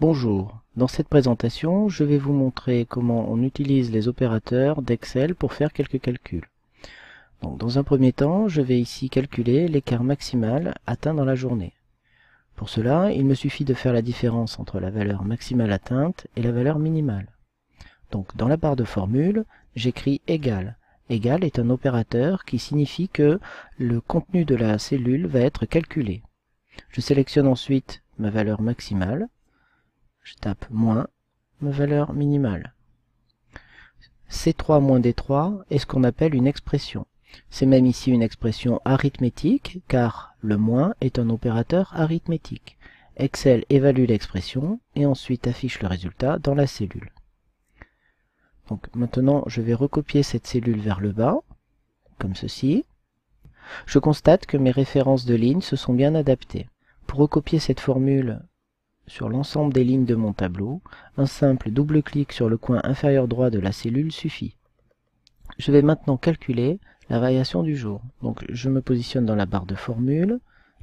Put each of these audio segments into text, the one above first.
Bonjour, dans cette présentation, je vais vous montrer comment on utilise les opérateurs d'Excel pour faire quelques calculs. Donc, dans un premier temps, je vais ici calculer l'écart maximal atteint dans la journée. Pour cela, il me suffit de faire la différence entre la valeur maximale atteinte et la valeur minimale. Donc, dans la barre de formule, j'écris égal. Égal est un opérateur qui signifie que le contenu de la cellule va être calculé. Je sélectionne ensuite ma valeur maximale. Je tape moins ma valeur minimale. C3 moins D3 est ce qu'on appelle une expression. C'est même ici une expression arithmétique, car le moins est un opérateur arithmétique. Excel évalue l'expression et ensuite affiche le résultat dans la cellule. Donc maintenant, je vais recopier cette cellule vers le bas, comme ceci. Je constate que mes références de lignes se sont bien adaptées. Pour recopier cette formule sur l'ensemble des lignes de mon tableau, un simple double-clic sur le coin inférieur droit de la cellule suffit. Je vais maintenant calculer la variation du jour. Donc je me positionne dans la barre de formule,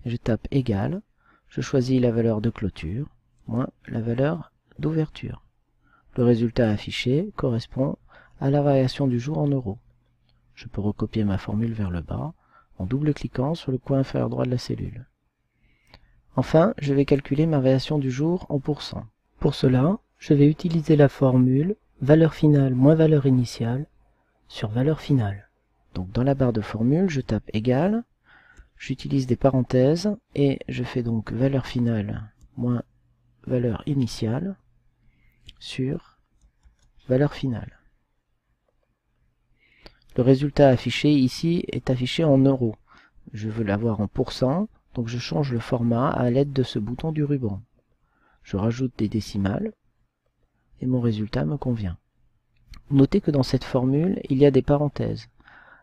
je tape égal, je choisis la valeur de clôture, moins la valeur d'ouverture. Le résultat affiché correspond à la variation du jour en euros. Je peux recopier ma formule vers le bas en double-cliquant sur le coin inférieur droit de la cellule. Enfin, je vais calculer ma variation du jour en pourcents. Pour cela, je vais utiliser la formule valeur finale moins valeur initiale sur valeur finale. Donc dans la barre de formule, je tape égal, j'utilise des parenthèses et je fais donc valeur finale moins valeur initiale sur valeur finale. Le résultat affiché ici est affiché en euros. Je veux l'avoir en pourcents. Donc je change le format à l'aide de ce bouton du ruban. Je rajoute des décimales et mon résultat me convient. Notez que dans cette formule, il y a des parenthèses.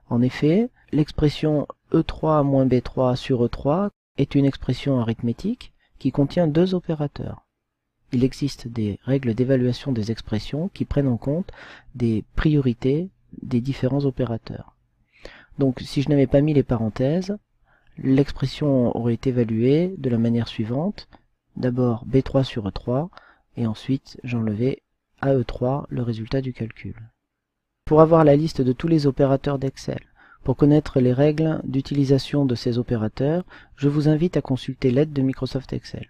En effet, l'expression E3 moins B3 sur E3 est une expression arithmétique qui contient deux opérateurs. Il existe des règles d'évaluation des expressions qui prennent en compte des priorités des différents opérateurs. Donc si je n'avais pas mis les parenthèses, l'expression aurait été évaluée de la manière suivante. D'abord B3 sur E3 et ensuite j'enlevais à E3 le résultat du calcul. Pour avoir la liste de tous les opérateurs d'Excel, pour connaître les règles d'utilisation de ces opérateurs, je vous invite à consulter l'aide de Microsoft Excel.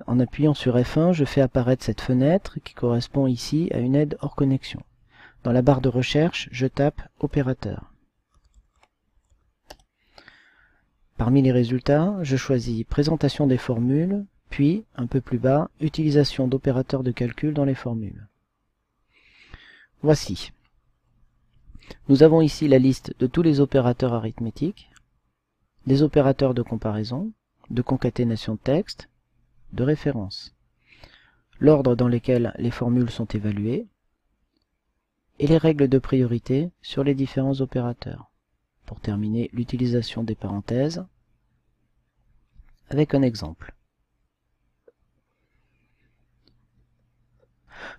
En appuyant sur F1, je fais apparaître cette fenêtre qui correspond ici à une aide hors connexion. Dans la barre de recherche, je tape opérateur. Parmi les résultats, je choisis présentation des formules, puis, un peu plus bas, utilisation d'opérateurs de calcul dans les formules. Voici. Nous avons ici la liste de tous les opérateurs arithmétiques, des opérateurs de comparaison, de concaténation de texte, de référence, l'ordre dans lequel les formules sont évaluées, et les règles de priorité sur les différents opérateurs. Pour terminer, l'utilisation des parenthèses avec un exemple.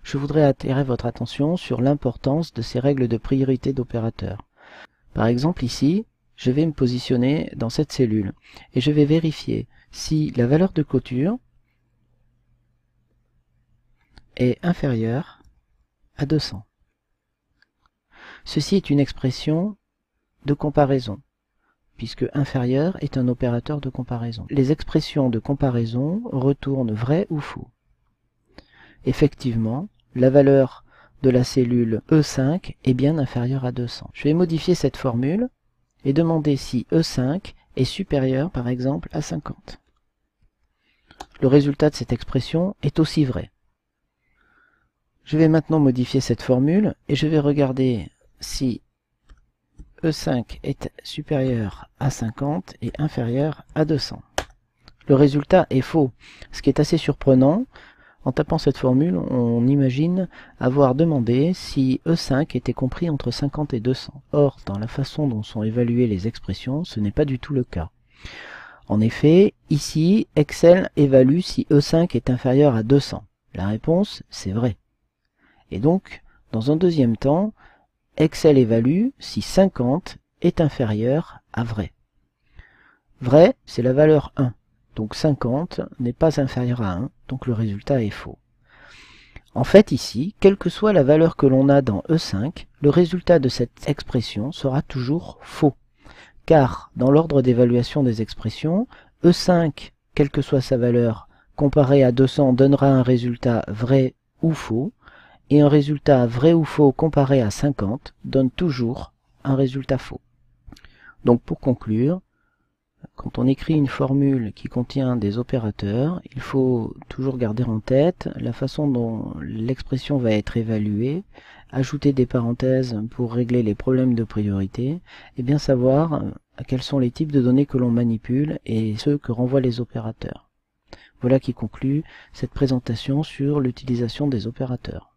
Je voudrais attirer votre attention sur l'importance de ces règles de priorité d'opérateurs. Par exemple ici, je vais me positionner dans cette cellule et je vais vérifier si la valeur de clôture est inférieure à 200. Ceci est une expression de comparaison, puisque inférieur est un opérateur de comparaison. Les expressions de comparaison retournent vrai ou faux. Effectivement, la valeur de la cellule E5 est bien inférieure à 200. Je vais modifier cette formule et demander si E5 est supérieur par exemple à 50. Le résultat de cette expression est aussi vrai. Je vais maintenant modifier cette formule et je vais regarder si E5 est supérieur à 50 et inférieur à 200. Le résultat est faux, ce qui est assez surprenant. En tapant cette formule, on imagine avoir demandé si E5 était compris entre 50 et 200. Or, dans la façon dont sont évaluées les expressions, ce n'est pas du tout le cas. En effet, ici, Excel évalue si E5 est inférieur à 200. La réponse, c'est vrai. Et donc, dans un deuxième temps, Excel évalue si 50 est inférieur à vrai. Vrai, c'est la valeur 1. Donc 50 n'est pas inférieur à 1, donc le résultat est faux. En fait ici, quelle que soit la valeur que l'on a dans E5, le résultat de cette expression sera toujours faux. Car dans l'ordre d'évaluation des expressions, E5, quelle que soit sa valeur, comparé à 200 donnera un résultat vrai ou faux, et un résultat vrai ou faux comparé à 50 donne toujours un résultat faux. Donc pour conclure, quand on écrit une formule qui contient des opérateurs, il faut toujours garder en tête la façon dont l'expression va être évaluée, ajouter des parenthèses pour régler les problèmes de priorité, et bien savoir quels sont les types de données que l'on manipule et ceux que renvoient les opérateurs. Voilà qui conclut cette présentation sur l'utilisation des opérateurs.